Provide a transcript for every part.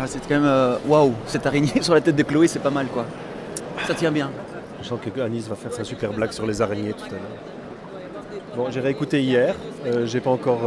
Ah, c'est quand même... Waouh, cette araignée sur la tête de Chloé, c'est pas mal, quoi. Ça tient bien. Je sens que Anis va faire sa super blague sur les araignées tout à l'heure. Bon, j'ai réécouté hier. J'ai pas encore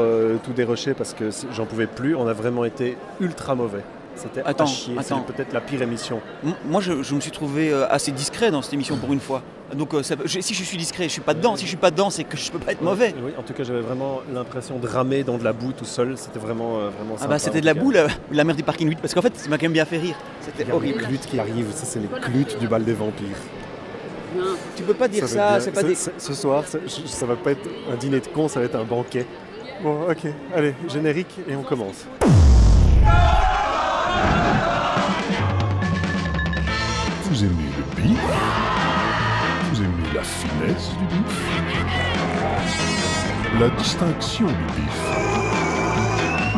tout déroché parce que j'en pouvais plus. On a vraiment été ultra mauvais. C'était à chier. C'est peut-être la pire émission. Moi, je me suis trouvé assez discret dans cette émission pour une fois. Donc, si je suis discret, je suis pas dedans. Si je suis pas dedans, c'est que je peux pas être mauvais. Oui, en tout cas, j'avais vraiment l'impression de ramer dans de la boue tout seul. C'était vraiment sympa. Ah bah, c'était de la boue, la mer du parking 8. Parce qu'en fait, ça m'a quand même bien fait rire. C'était horrible. Les clutes qui arrivent, ça, c'est les clutes du bal des vampires. Non, tu peux pas dire ça. C'est pas des... Ce soir, ça va pas être un dîner de cons, ça va être un banquet. Bon, ok. Allez, générique et on commence. Vous aimez le bif? Vous aimez la finesse du bif? La distinction du bif?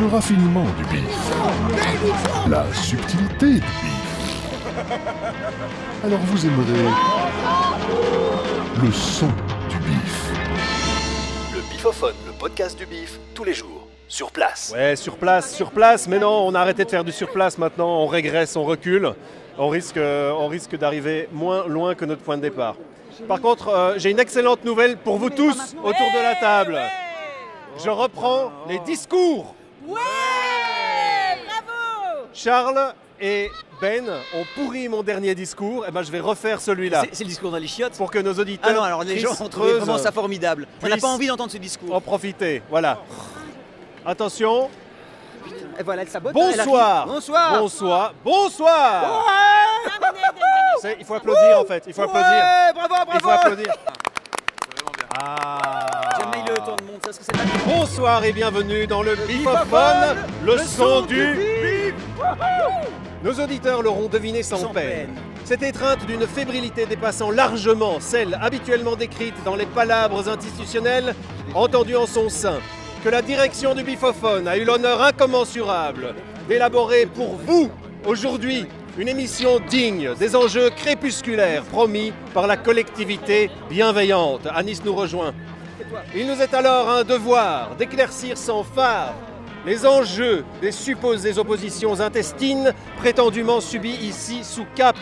Le raffinement du bif? La subtilité du bif? Alors vous aimerez le son du bif. Le Bifophone, le podcast du bif, tous les jours, sur place. Ouais, sur place, mais non, on a arrêté de faire du sur place maintenant, on régresse, on recule. On risque d'arriver moins loin que notre point de départ. Par contre, j'ai une excellente nouvelle pour vous tous autour de la table. Je reprends les discours. Ouais, bravo. Charles et Ben ont pourri mon dernier discours. Et ben, je vais refaire celui-là. C'est le discours dans les chiottes. Pour que nos auditeurs... Ah non, alors les gens ont trouvé vraiment ça formidable. On n'a pas envie d'entendre ce discours. En profiter, voilà. Attention. Et voilà, elle sabote. Bonsoir. Bonsoir. Bonsoir. Bonsoir. Ouais. Il faut applaudir en fait. Il faut applaudir. Ouais, bravo. Il faut applaudir. Jamais le tour de monde, ça, parce que c'est pas... Bonsoir et bienvenue dans le Bifophone, le son du bif. Nos auditeurs l'auront deviné sans peine. Cette étreinte d'une fébrilité dépassant largement celle habituellement décrite dans les palabres institutionnelles entendues en son sein, que la direction du Bifophone a eu l'honneur incommensurable d'élaborer pour vous, aujourd'hui, une émission digne des enjeux crépusculaires promis par la collectivité bienveillante. Anis nous rejoint. Il nous est alors un devoir d'éclaircir sans phare les enjeux des supposées oppositions intestines prétendument subies ici sous cap.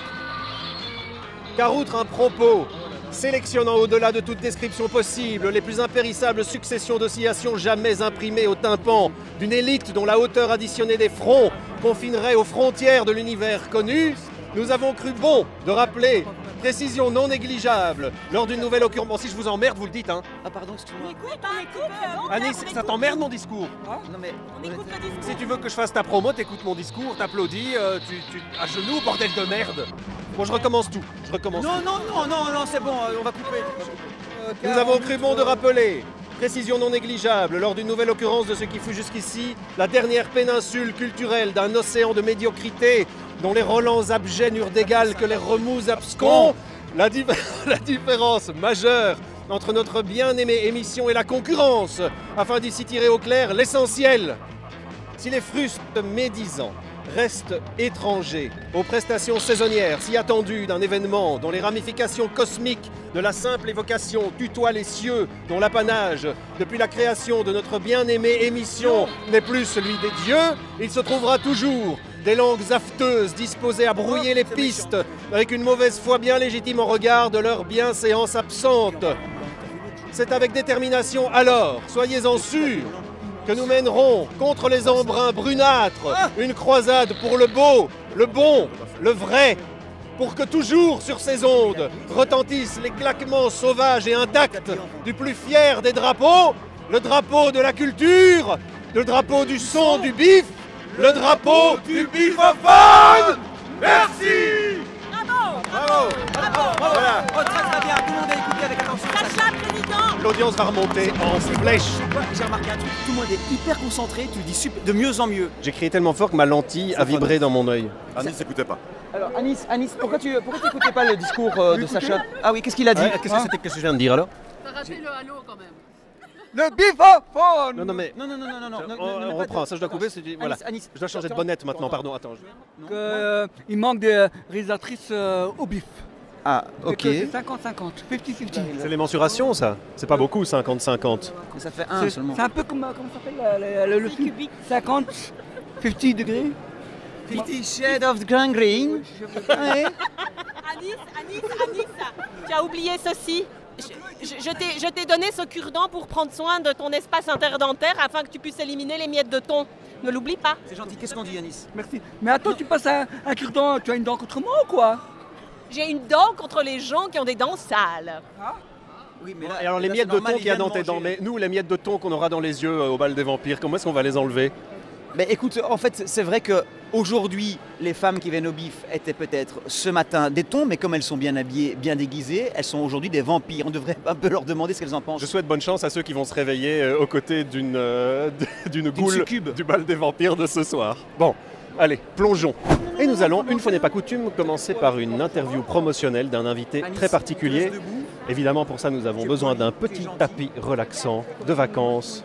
Car outre un propos sélectionnant au-delà de toute description possible les plus impérissables successions d'oscillations jamais imprimées au tympan d'une élite dont la hauteur additionnée des fronts confinerait aux frontières de l'univers connu, nous avons cru bon de rappeler, précision non négligeable, lors d'une nouvelle occurrence... Bon, si je vous emmerde, vous le dites, hein. Ah pardon, excuse-moi. On écoute. Anis, ça t'emmerde mon discours? Non mais... On écoute le discours. Si tu veux que je fasse ta promo, t'écoutes mon discours, t'applaudis, tu à genoux, bordel de merde. Bon, je recommence tout. Non, c'est bon, on va couper. Nous avons cru bon de rappeler, précision non négligeable, lors d'une nouvelle occurrence de ce qui fut jusqu'ici la dernière péninsule culturelle d'un océan de médiocrité dont les relents abjets n'eurent d'égal que les remous abscons, la différence majeure entre notre bien-aimée émission et la concurrence, afin d'ici tirer au clair l'essentiel. Si les frustes médisants restent étrangers aux prestations saisonnières si attendues d'un événement dont les ramifications cosmiques de la simple évocation tutoient les cieux, dont l'apanage, depuis la création de notre bien-aimée émission, n'est plus celui des dieux, il se trouvera toujours des langues afteuses disposées à brouiller les pistes avec une mauvaise foi bien légitime au regard de leur bienséance absente. C'est avec détermination alors, soyez-en sûrs, que nous mènerons contre les embruns brunâtres une croisade pour le beau, le bon, le vrai, pour que toujours sur ces ondes retentissent les claquements sauvages et intacts du plus fier des drapeaux, le drapeau de la culture, le drapeau du son du bif, le drapeau du Bifophone. Merci. Bravo. Voilà. Oh, très bien, tout le monde a écouté avec attention. Sacha, président. L'audience va remonter en flèche. J'ai remarqué un truc, tout le monde est hyper concentré, tu le dis de mieux en mieux. J'ai crié tellement fort que ma lentille a vibré dans mon œil. Anis n'écoutait pas. Alors Anis, pourquoi tu n'écoutais pas le discours de Sacha? Ah oui, qu'est-ce qu'il a dit? Qu'est-ce que je viens de dire alors? T'as raté le halo quand même. Le Bifophone. Non mais... Non. On reprend, ça je dois couper, voilà. Anis, Je dois changer de bonnette maintenant, pardon, attends. Il manque des réalisatrices au bif. Ah, ok. C'est 50-50, 50-50. C'est les mensurations ça? C'est pas beaucoup 50-50. Mais ça fait un seulement. C'est un peu comme, comment ça s'appelle le film 50, 50 degrés. Fifty Shades of Green Green. Ouais. Anis, tu as oublié ceci. Je t'ai donné ce cure-dent pour prendre soin de ton espace interdentaire afin que tu puisses éliminer les miettes de thon. Ne l'oublie pas. C'est gentil, qu'est-ce qu'on dit Anis? Merci. Mais attends, tu passes un cure-dent, tu as une dent contre moi ou quoi? J'ai une dent contre les gens qui ont des dents sales. Oui, Bon, et alors les miettes de thon qu'il y a dans tes dents, mais nous les miettes de thon qu'on aura dans les yeux au bal des vampires, comment est-ce qu'on va les enlever? Mais écoute, en fait, c'est vrai que aujourd'hui, les femmes qui viennent au bif étaient peut-être ce matin des thons, mais comme elles sont bien habillées, bien déguisées, elles sont aujourd'hui des vampires. On devrait un peu leur demander ce qu'elles en pensent. Je souhaite bonne chance à ceux qui vont se réveiller aux côtés d'une goule succube. du bal des vampires de ce soir. Bon, allez, plongeons. Et nous allons, une fois n'est pas coutume, commencer par une interview promotionnelle d'un invité très particulier. Évidemment, pour ça, nous avons besoin d'un petit tapis relaxant de vacances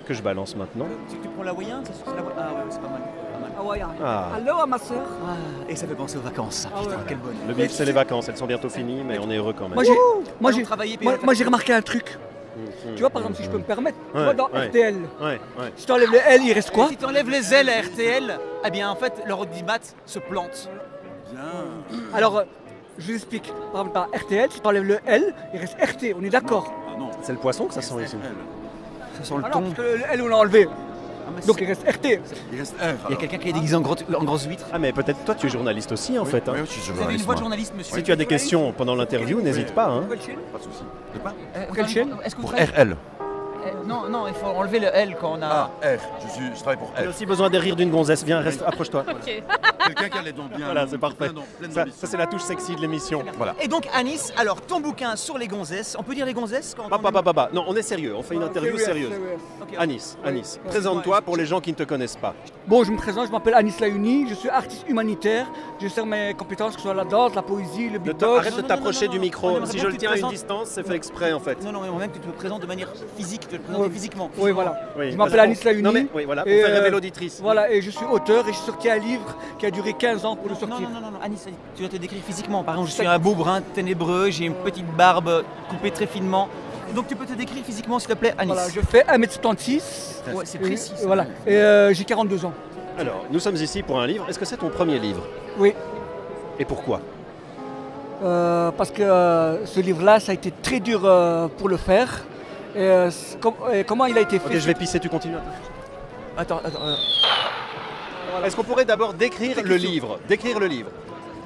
que je balance maintenant. Tu prends la Hawaïen? Ah ouais, c'est pas mal. Ah. Allô à ma soeur. Et ça fait penser aux vacances. Ah, putain, quelle bonne. Le bif, c'est les vacances, elles sont bientôt finies, mais on est heureux quand même. Moi j'ai remarqué un truc. Tu vois, par exemple, si je peux me permettre, tu vois, dans RTL, Ouais. si tu enlèves le L, il reste quoi? Si tu enlèves les ailes à RTL, eh bien en fait, leur audimat se plante. Alors, je vous explique. Par exemple, dans RTL, si tu enlèves le L, il reste RT, on est d'accord? C'est le poisson que ça sent ici. Ça sent le Ah non, thon. parce que le L, on l'a enlevé. Donc il reste RT. Il y a quelqu'un qui est déguisé en grosse huître. Ah mais peut-être toi tu es journaliste aussi en fait. Hein. Oui, je suis Vous avez une journaliste. voix de moi. journaliste, monsieur. Si tu as des questions pendant l'interview, n'hésite pas. Hein. Quelle chaîne? Pas de souci. De quoi Quelle chaîne? Est-ce que vous Pour travaillez- RL. Non, il faut enlever le L quand on a. Ah, R. Je travaille pour J'ai R. aussi besoin des rires d'une gonzesse. Viens, reste, approche-toi. Ok. Quelqu'un qui a les dents bien. Voilà, c'est parfait. Plein Ça c'est la touche sexy de l'émission. Voilà. Et donc Anis, alors ton bouquin sur les gonzesses, on peut dire les gonzesses quand Papa. Non, on est sérieux. On fait une interview sérieuse. Ok. Anis, présente-toi pour les gens qui ne te connaissent pas. Bon, je me présente, je m'appelle Anis Layouni, je suis artiste humanitaire, je sers mes compétences, que ce soit la danse, la poésie, le beatbox. Arrête de non, t'approcher non, du non, micro. on aimerait Si bien je que le tu tiens à te une présentes. distance, c'est fait exprès en fait. Non, mais même que tu te présentes de manière physique, tu te présentes Ouais. physiquement. Oui, voilà. Oui, Je m'appelle parce Anis qu'on- Layouni. Non mais oui, voilà, pour Et, faire rêver l'auditrice. Voilà, et je suis auteur et j'ai sorti un livre qui a duré 15 ans pour le Non, sortir. non, Anis, tu dois te décrire physiquement. Par exemple, je suis un beau brun ténébreux, j'ai une petite barbe coupée très finement. Donc tu peux te décrire physiquement, s'il te plaît, Anis. Voilà, je fais 1m76. Ouais, c'est Et- précis. ça. Voilà, et j'ai 42 ans. Alors, nous sommes ici pour un livre. Est-ce que c'est ton premier livre? Oui, Et pourquoi? parce que ce livre-là, ça a été très dur pour le faire. Et comment il a été fait? Ok, je vais pisser, tu continues. Attends. Est-ce qu'on pourrait d'abord décrire le livre? Décrire le livre.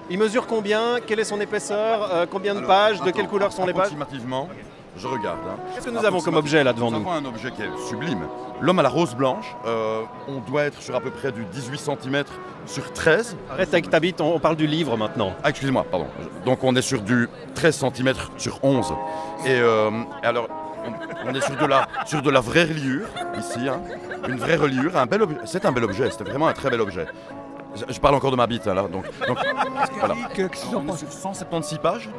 Il mesure combien? Quelle est son épaisseur? Combien de Alors, pages? De attends, quelle couleur sont les pages? Approximativement, je regarde. Hein. Qu'est-ce que nous avons comme objet là devant Nous nous? avons un objet qui est sublime. L'homme à la rose blanche. On doit être sur à peu près du 18 cm sur 13. Arrête avec ta bite, on parle du livre maintenant. Ah, excusez-moi, pardon. Donc on est sur du 13 cm sur 11. Et alors, on est sur de la vraie reliure, ici. Hein. Une vraie reliure. C'est un bel objet, c'était vraiment un très bel objet. Je parle encore de ma bite, là. Donc voilà. Qu'est-ce que tu en On est penses? sur 176 pages.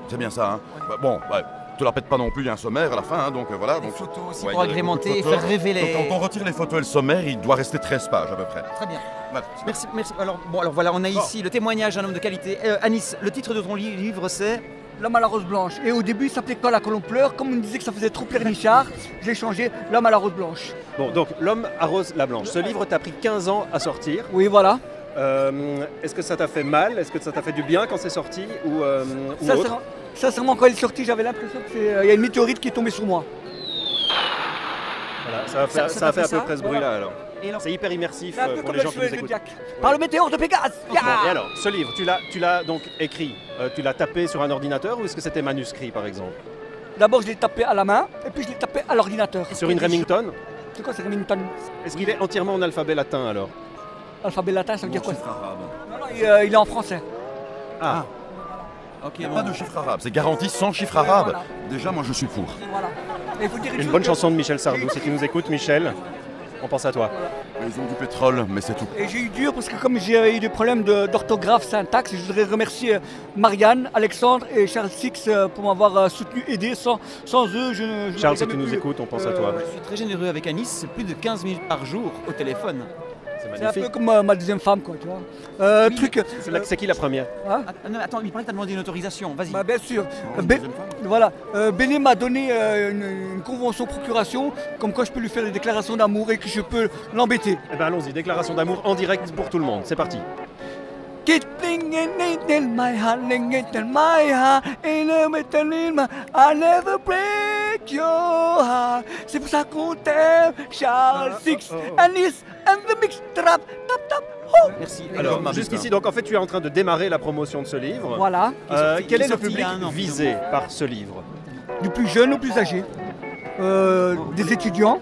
C'est bien ça. Hein. Bah, bon, ouais, te la pète pas non plus, il y a un sommaire à la fin. Hein, donc voilà. Des Donc, photos aussi ouais, pour il y a agrémenter beaucoup et de photos. faire rêver les. Donc, quand on retire les photos et le sommaire, il doit rester 13 pages à peu près. Très bien. Voilà. Merci. Alors voilà, on a ici le témoignage d'un homme de qualité. Anis, le titre de ton livre c'est. L'homme à la rose blanche. Et au début, il s'appelait Quand la colombe pleure. Comme on me disait que ça faisait trop Pierre Richard, je l'ai changé L'homme à la rose blanche. Bon, donc L'homme à rose la blanche. Ce livre t'a pris 15 ans à sortir. Oui, voilà. Est-ce que ça t'a fait mal? Est-ce que ça t'a fait du bien quand c'est sorti ou autre? Sincèrement, quand il est sorti, j'avais l'impression qu'il y a une météorite qui est tombée sur moi. Voilà, ça a fait, Ça ça a fait t'a à fait peu ça près ce bruit-là alors. Et alors C'est hyper immersif C'est un peu pour comme les gens qui nous le écoutent. Jack. Par le météore de Pégase. Bon, et alors, ce livre, tu l'as donc écrit, tu l'as tapé sur un ordinateur ou est-ce que c'était manuscrit par exemple? D'abord, je l'ai tapé à la main, et puis je l'ai tapé à l'ordinateur. Sur une Remington? C'est quoi, c'est Remington? Est-ce qu'il est entièrement en alphabet latin alors? Alphabet latin, ça veut dire quoi? Chiffre arabe. Non, il est en français. Ah, Ok, Il n'y a bon. pas de chiffre arabe, c'est garanti sans chiffre arabe. voilà. Déjà, moi je suis pour. Voilà. Et il faut dire une chose bonne que- chanson de Michel Sardou. Si tu nous écoutes, Michel, on pense à toi. Ils ont du pétrole, mais c'est tout. Et j'ai eu dur parce que comme j'ai eu des problèmes d'orthographe, syntaxe, je voudrais remercier Marianne, Alexandre et Charles Six pour m'avoir soutenu, aidé. Sans eux, je n'aurais Charles, si jamais tu nous pu, écoutes, on pense à toi. Je suis très généreux avec Anis, c'est plus de 15 minutes par jour au téléphone. C'est C'est un peu magnifique. comme ma deuxième femme, quoi, tu vois. Oui, Truc. C'est qui la première? Hein Ah, non, attends, il paraît que tu as demandé une autorisation, vas-y. Bah, bien sûr. Voilà. Béné m'a donné une convention procuration, comme quoi je peux lui faire des déclarations d'amour et que je peux l'embêter. Eh ben allons-y, déclaration d'amour en direct pour tout le monde. C'est parti. Kitling in my heart, in my heart, in a metal in my, I never break your heart. C'est pour ça qu'on t'aime, Charles Six, Anis, and the mix trap, tap tap. Oh. Merci. Alors, jusqu'ici, donc en fait, tu es en train de démarrer la promotion de ce livre. Voilà. Quel est le sorti il y public a un an, visé par ce livre? Du plus jeune au plus âgé. Des étudiants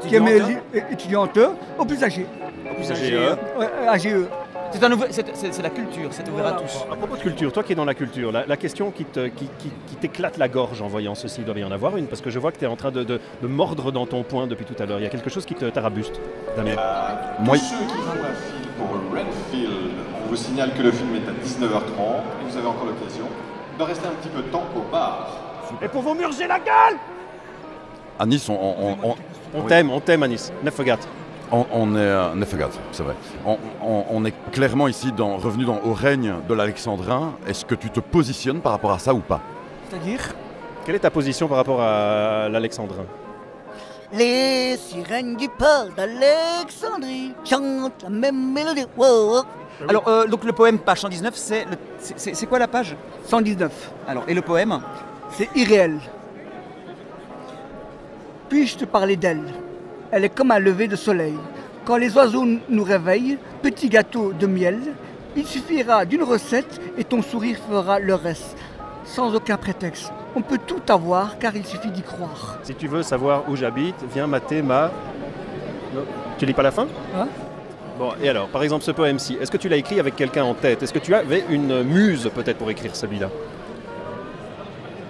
qui aiment étudiantes au plus âgés. Plus AGE. Ouais, AGE. C'est la culture, c'est ouvert à tous. À propos de culture, toi qui es dans la culture, la question qui t'éclate la gorge en voyant ceci, il doit y en avoir une, parce que je vois que tu es en train de mordre dans ton poing depuis tout à l'heure. Il y a quelque chose qui te tarabuste, Damien. Moi, Tous ceux qui font un film pour Redfield, on vous signale que le film est à 19h30 et vous avez encore l'occasion de rester un petit peu de temps au bar. Et pour vous murger la gueule! à Nice, On t'aime à Nice, ne forget. on est Nefergat, c'est vrai. On est clairement ici revenu au règne de l'Alexandrin. Est-ce que tu te positionnes par rapport à ça ou pas? C'est-à-dire Quelle est ta position par rapport à l'Alexandrin? les sirènes du port d'Alexandrie chantent la même mélodie. Wow. Alors, donc le poème page 119, c'est quoi la page? 119. Alors, et le poème? C'est irréel. Puis-je te parler d'elle? Elle est comme un lever de soleil. Quand les oiseaux nous réveillent, petit gâteau de miel, il suffira d'une recette et ton sourire fera le reste. Sans aucun prétexte. On peut tout avoir car il suffit d'y croire. Si tu veux savoir où j'habite, viens mater ma... Non. Tu lis pas la fin? Hein? Bon, et alors, par exemple ce poème-ci, est-ce que tu l'as écrit avec quelqu'un en tête? Est-ce que tu avais une muse peut-être pour écrire celui-là?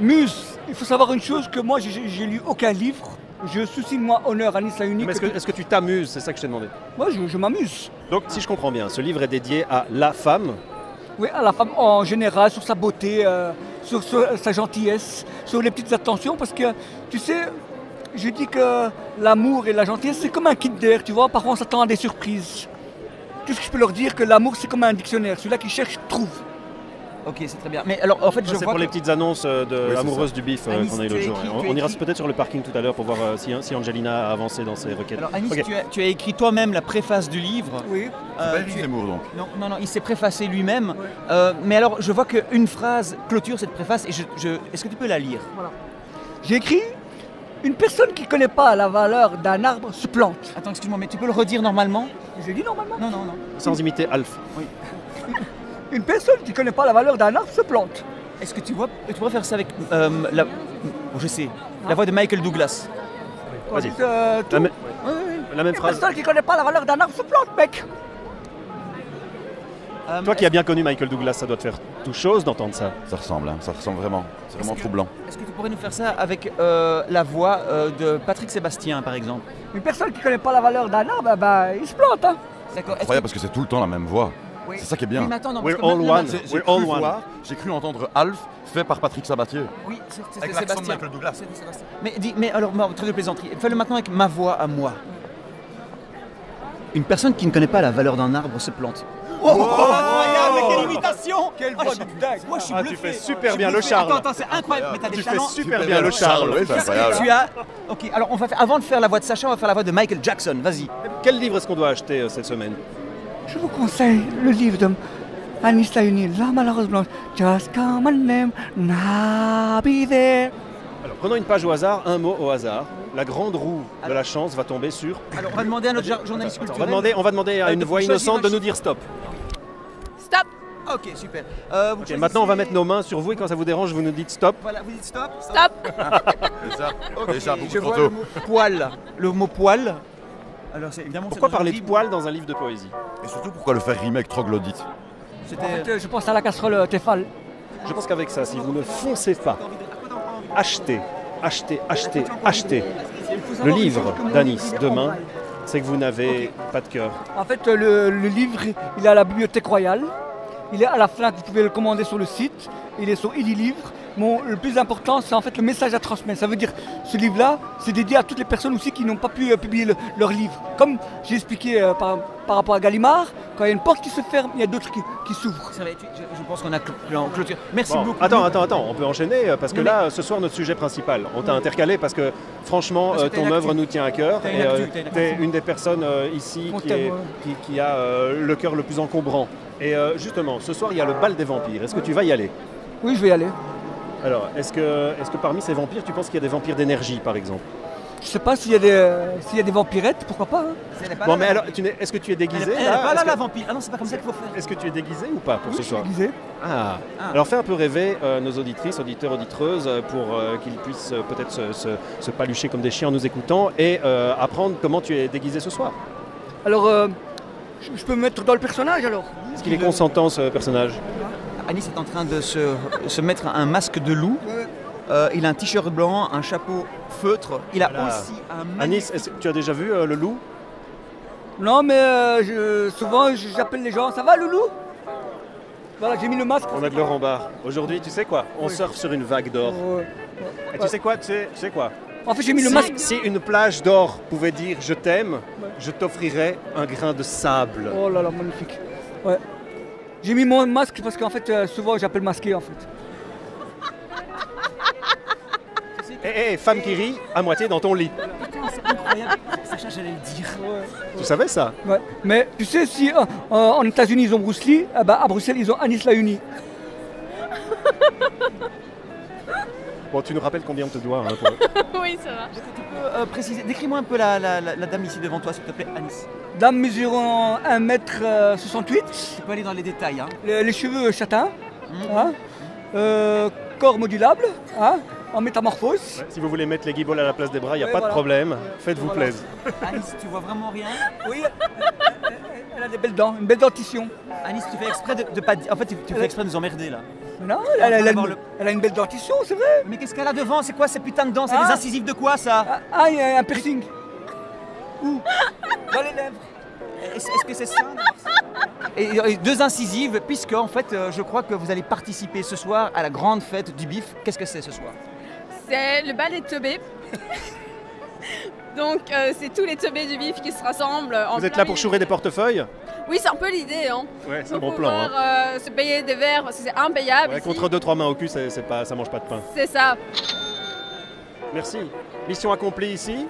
Muse, il faut savoir une chose, que moi j'ai lu aucun livre. Je soucie de moi honneur à Nice la unique. Mais est-ce que tu t'amuses? C'est ça que je t'ai demandé. Moi je m'amuse. Donc si je comprends bien, ce livre est dédié à la femme. Oui, à la femme en général, sur sa beauté, sur sa gentillesse, sur les petites attentions, parce que, tu sais, je dis que l'amour et la gentillesse, c'est comme un Kinder, tu vois, parfois on s'attend à des surprises. Qu'est-ce que je peux leur dire? Que l'amour, c'est comme un dictionnaire, celui-là qui cherche, trouve. Ok, c'est très bien. Mais alors, en fait, Ça, c'est pour les petites annonces amoureuses du bif Anis, qu'on a eu tu l'autre as jour. écrit- tu as On ira écrit- peut-être sur le parking tout à l'heure pour voir si Angelina a avancé dans ses requêtes. Alors, Anis, Ok. tu as écrit toi-même la préface du livre. Oui. C'est pas tu- Éric Zemmour donc. Non, il s'est préfacé lui-même. Mais alors, je vois qu'une phrase clôture cette préface. Et est-ce que tu peux la lire? J'ai écrit, une personne qui ne connaît pas la valeur d'un arbre se plante. Attends, excuse-moi, mais tu peux le redire normalement? J'ai dit normalement. Non. Sans imiter Alf. Une personne qui ne connaît pas la valeur d'un arbre se plante. Est-ce que tu pourrais faire ça avec je sais, la voix de Michael Douglas? Vas-y. Tout. La même Une phrase. personne qui ne connaît pas la valeur d'un arbre se plante, mec. Toi qui as bien connu Michael Douglas, ça doit te faire tout chose d'entendre ça. Ça ressemble vraiment. C'est vraiment troublant. Est-ce que tu pourrais nous faire ça avec la voix de Patrick Sébastien, par exemple? Une personne qui ne connaît pas la valeur d'un arbre, il se plante. Hein. D'accord. Incroyable parce que c'est tout le temps la même voix. Oui. C'est ça qui est bien. Oui, mais attends, non, We're parce que all là, one. J'ai We're all cru one. voir, j'ai cru entendre Alf fait par Patrick Sabatier. Oui, c'était Avec l'accent de Sébastien. Michael Douglas. C'était Sébastien. Mais alors, très de plaisanterie. Fais-le maintenant avec ma voix à moi. Une personne qui ne connaît pas la valeur d'un arbre se plante. Oh, incroyable, mais quelle imitation! Quelle voix de dingue. Moi, je suis Ah, bluffé. tu fais super Je suis bien le bluffé. Charles. Attends, c'est incroyable. Mais t'as des Tu fais talents. super bien le Charles. Oui, c'est incroyable. Tu as. Ok, alors on va faire. Avant de faire la voix de Sacha, on va faire la voix de Michael Jackson. Vas-y. Quel livre est-ce qu'on doit acheter cette semaine? Je vous conseille le livre de Anis la Unique, La Malheureuse Blanche. Just come and name, I'll be there. Alors prenons une page au hasard, un mot au hasard. La grande roue de la chance va tomber sur... Alors on va demander à notre journaliste On culturel. va demander à une voix innocente de nous dire stop. Stop. Ok, super. Vous Ok, maintenant on va mettre nos mains sur vous et quand ça vous dérange, vous nous dites stop. Voilà, vous dites stop. Stop. Déjà, beaucoup Je trop vois tôt. le mot poil. Le mot poil. Alors c'est évidemment. Pourquoi c'est dans un parler de livre. poils dans un livre de poésie? Et surtout, pourquoi le faire rimer avec troglodyte? En C'était. fait, je pense à la casserole Tefal. Je pense qu'avec ça, si vous ne foncez pas, achetez le livre d'Anis demain, c'est que vous n'avez pas de cœur. En fait, le livre, il est à la Bibliothèque Royale. Il est à la FNAC, vous pouvez le commander sur le site. Il est sur Edilivre. le plus important, c'est en fait le message à transmettre. Ça veut dire, ce livre-là, c'est dédié à toutes les personnes aussi qui n'ont pas pu publier leur livre. Comme j'ai expliqué par rapport à Gallimard, quand il y a une porte qui se ferme, il y a d'autres qui s'ouvrent. Je pense qu'on a clôturé. Merci beaucoup. Attends, on peut enchaîner parce que là, ce soir, notre sujet principal. On t'a intercalé parce que franchement, ton œuvre nous tient à cœur. Tu es une des personnes ici qui a le cœur le plus encombrant. Et justement, ce soir, il y a le bal des vampires. Est-ce que tu vas y aller? Oui, je vais y aller. Alors, est-ce que parmi ces vampires, tu penses qu'il y a des vampires d'énergie, par exemple? Je sais pas s'il y a des vampirettes, pourquoi pas. Hein. Bon, mais alors, est-ce que tu es déguisé? Elle n'est pas là, la vampire. Ah non, c'est pas comme ça qu'il faut faire. Est-ce que tu es déguisé ou pas pour ce soir? Je suis déguisé. Ah. Alors, fais un peu rêver nos auditrices, auditeurs, auditreuses, pour qu'ils puissent peut-être se palucher comme des chiens en nous écoutant et apprendre comment tu es déguisé ce soir. Alors, je peux me mettre dans le personnage alors? Est-ce qu'il est consentant, ce personnage? Anis est en train de se mettre un masque de loup. Il a un t-shirt blanc, un chapeau feutre. Il a aussi un... Anis, tu as déjà vu le loup? Non, mais souvent j'appelle les gens. Ça va, le loup? Voilà, j'ai mis le masque. On a de l'or en barre. Aujourd'hui, tu sais quoi? On surfe sur une vague d'or. Et tu sais quoi? Tu sais quoi? En fait, j'ai mis le masque. Si une plage d'or pouvait dire je t'aime, je t'offrirais un grain de sable. Oh là là, magnifique. Ouais. J'ai mis mon masque parce qu'en fait, souvent j'appelle masqué en fait. Hé, femme qui rit, à moitié dans ton lit. C'est incroyable. Sacha, j'allais le dire. Tu savais ça? Ouais. Mais tu sais, si en États-Unis ils ont Bruce Lee, à Bruxelles ils ont Anis Laouni. Bon, tu nous rappelles combien on te doit Oui, ça va. Tu peux préciser, décris-moi un peu la dame ici devant toi, s'il te plaît, Anis. Dame mesurant 1m68. Tu peux aller dans les détails. Hein. Les cheveux châtains. Hein. Corps modulable. Hein. En métamorphose. Ouais, si vous voulez mettre les guibolles à la place des bras, il n'y a pas de problème. Faites-vous plaisir. Anis, tu vois vraiment rien? Oui, elle a des belles dents, une belle dentition. Anis, tu fais exprès de pas dire. En fait, tu fais exprès de nous emmerder là. Non, elle a une belle dentition, c'est vrai. Mais qu'est-ce qu'elle a devant? C'est quoi ces putains de dents? C'est des incisives de quoi ça? Ah, il y a un piercing. Où? Dans les lèvres. Est-ce que c'est ça? Et deux incisives, puisque en fait, je crois que vous allez participer ce soir à la grande fête du bif. Qu'est-ce que c'est ce soir? C'est le bal des teubés. Donc c'est tous les teubés du bif qui se rassemblent. Vous êtes là pour chourer des portefeuilles? Oui, c'est un peu l'idée. Hein. Ouais, c'est un bon plan. Hein. Se payer des verres parce que c'est impayable. Ouais, contre 2-3 mains au cul, ça mange pas de pain. C'est ça. Merci. Mission accomplie ici.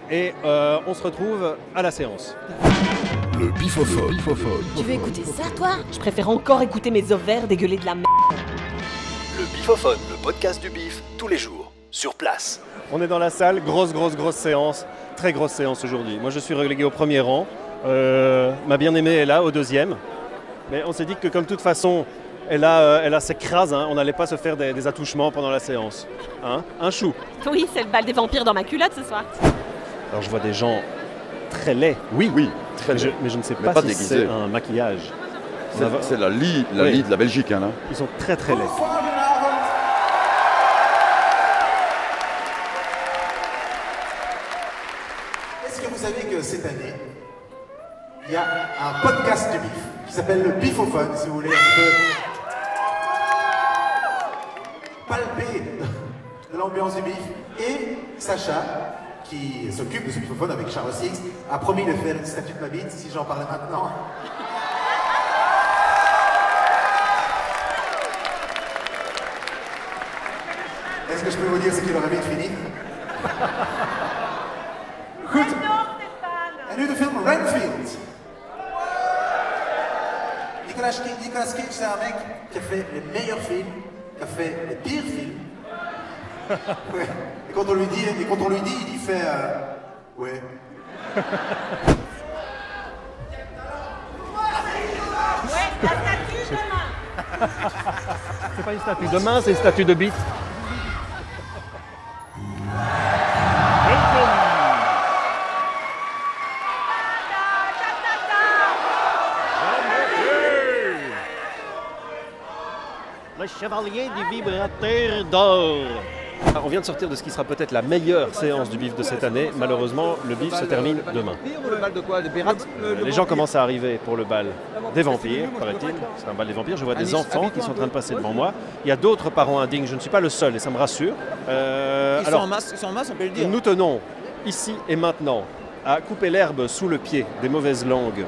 Et on se retrouve à la séance. Le bifophone. Tu veux écouter ça, toi? Je préfère encore écouter mes ovaires dégueuler de la merde. Le Bifophone, le podcast du bif, tous les jours, sur place. On est dans la salle, grosse séance, très grosse séance aujourd'hui. Moi je suis relégué au premier rang, ma bien-aimée est là au deuxième. Mais on s'est dit que comme de toute façon, elle a ses crases, hein, on n'allait pas se faire des attouchements pendant la séance. Hein? Un chou. Oui, c'est le bal des vampires dans ma culotte ce soir. Alors je vois des gens très laids. Oui, très laid. Mais je ne sais Mais pas si déguisé. c'est un maquillage. C'est la lie de la Belgique. Hein, là. Ils sont très laids. Est-ce que vous savez que cette année, il y a un podcast du bif qui s'appelle le Bifophone, si vous voulez un peu palper de l'ambiance du bif. Et Sacha, qui s'occupe de ce Bifophone avec Charles Six, a promis de faire une statue de ma bite si j'en parlais maintenant. Est-ce que je peux vous dire ce qu'il aurait vite fini? Goed. En nu de film Renfield. Nicolas Cage, c'est un mec qui a fait les meilleurs films, qui a fait les pires films. Ouais. Et quand on lui dit, il fait ouais. La statue de main. C'est pas une statue de main, c'est une statue de bite. Le chevalier du vibrateur d'or. On vient de sortir de ce qui sera peut-être la meilleure séance du bif de cette année. Malheureusement, le bif se termine demain. Le bal de quoi? De Bérat? Les gens commencent à arriver pour le bal des vampires, paraît-il. C'est un bal des vampires. Je vois des enfants qui sont en train de passer devant moi. Il y a d'autres parents indignes. Je ne suis pas le seul et ça me rassure. Ils sont en masse, on peut le dire. Nous tenons ici et maintenant à couper l'herbe sous le pied des mauvaises langues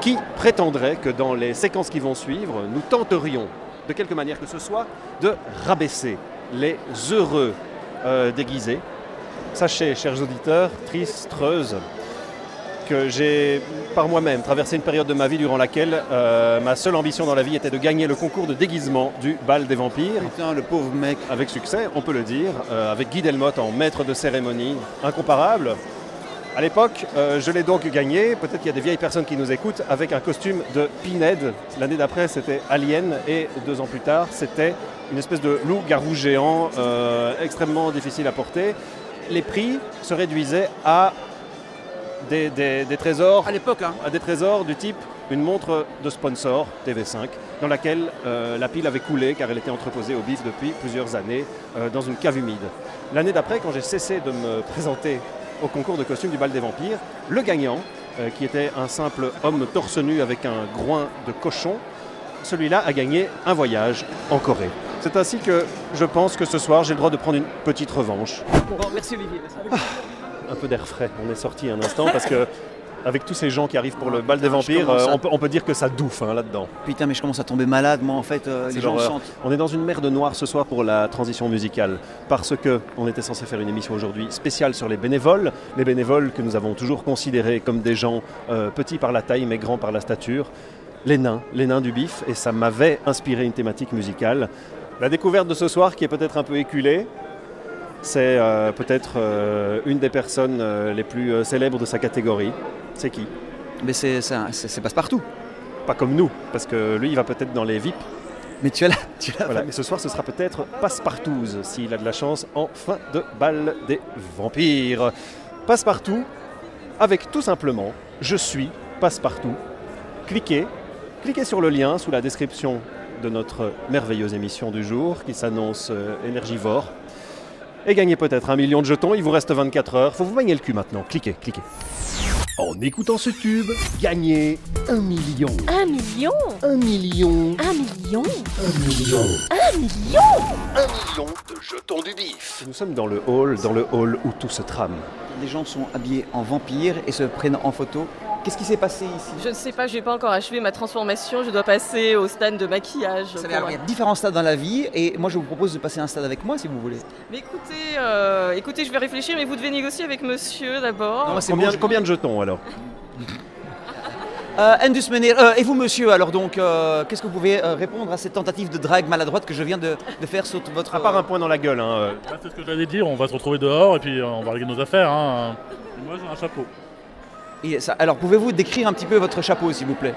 qui prétendraient que dans les séquences qui vont suivre, nous tenterions, de quelque manière que ce soit, de rabaisser les heureux déguisés. Sachez, chers auditeurs, tristreuses, que j'ai par moi-même traversé une période de ma vie durant laquelle ma seule ambition dans la vie était de gagner le concours de déguisement du bal des vampires. Putain, le pauvre mec. Avec succès, on peut le dire, avec Guy Delmotte en maître de cérémonie, incomparable. À l'époque, je l'ai donc gagné, peut-être qu'il y a des vieilles personnes qui nous écoutent, avec un costume de Pinhead. L'année d'après, c'était Alien, et 2 ans plus tard, c'était une espèce de loup-garou géant extrêmement difficile à porter. Les prix se réduisaient à des trésors, à l'époque, hein. À des trésors du type une montre de sponsor TV5 dans laquelle la pile avait coulé car elle était entreposée au bif depuis plusieurs années dans une cave humide. L'année d'après, quand j'ai cessé de me présenter au concours de costumes du bal des vampires, le gagnant, qui était un simple homme torse nu avec un groin de cochon, celui-là a gagné un voyage en Corée. C'est ainsi que je pense que ce soir, j'ai le droit de prendre une petite revanche. Bon, merci Olivier. Un peu d'air frais, on est sorti un instant parce que avec tous ces gens qui arrivent pour le bal des vampires, on peut dire que ça douffe là-dedans. Putain, mais je commence à tomber malade, moi, en fait, les gens chantent. On est dans une mer de noir ce soir pour la transition musicale, parce qu'on était censé faire une émission aujourd'hui spéciale sur les bénévoles que nous avons toujours considérés comme des gens petits par la taille, mais grands par la stature, les nains du bif, et ça m'avait inspiré une thématique musicale. La découverte de ce soir, qui est peut-être un peu éculée, c'est peut-être une des personnes les plus célèbres de sa catégorie. C'est qui? Mais c'est Passepartout. Pas comme nous, parce que lui, il va peut-être dans les VIP. Mais tu l'as. Voilà. Mais ce soir, ce sera peut-être Passepartouze, s'il a de la chance, en fin de bal des vampires. Passepartout, avec tout simplement « Je suis Passepartout ». Cliquez sur le lien sous la description de notre merveilleuse émission du jour, qui s'annonce énergivore. Et gagnez peut-être 1 million de jetons, il vous reste 24 heures. Faut vous bagner le cul maintenant, cliquez. En écoutant ce tube, gagnez 1 million. 1 million 1 million. 1 million 1 million. 1 million 1 million de jetons du bif. Nous sommes dans le hall où tout se trame. Les gens sont habillés en vampires et se prennent en photo. Qu'est-ce qui s'est passé ici? Je ne sais pas, je n'ai pas encore achevé ma transformation, je dois passer au stade de maquillage. Il y a différents stades dans la vie et moi je vous propose de passer un stade avec moi si vous voulez. Mais écoutez, je vais réfléchir, mais vous devez négocier avec monsieur d'abord. Combien de jetons alors? Endus Menir, et vous monsieur, alors donc, qu'est-ce que vous pouvez répondre à cette tentative de drague maladroite que je viens de faire sur votre... À part un point dans la gueule. C'est ce que j'allais dire, on va se retrouver dehors et puis on va régler nos affaires. Et moi j'ai un chapeau. Et ça, alors pouvez-vous décrire un petit peu votre chapeau s'il vous plaît?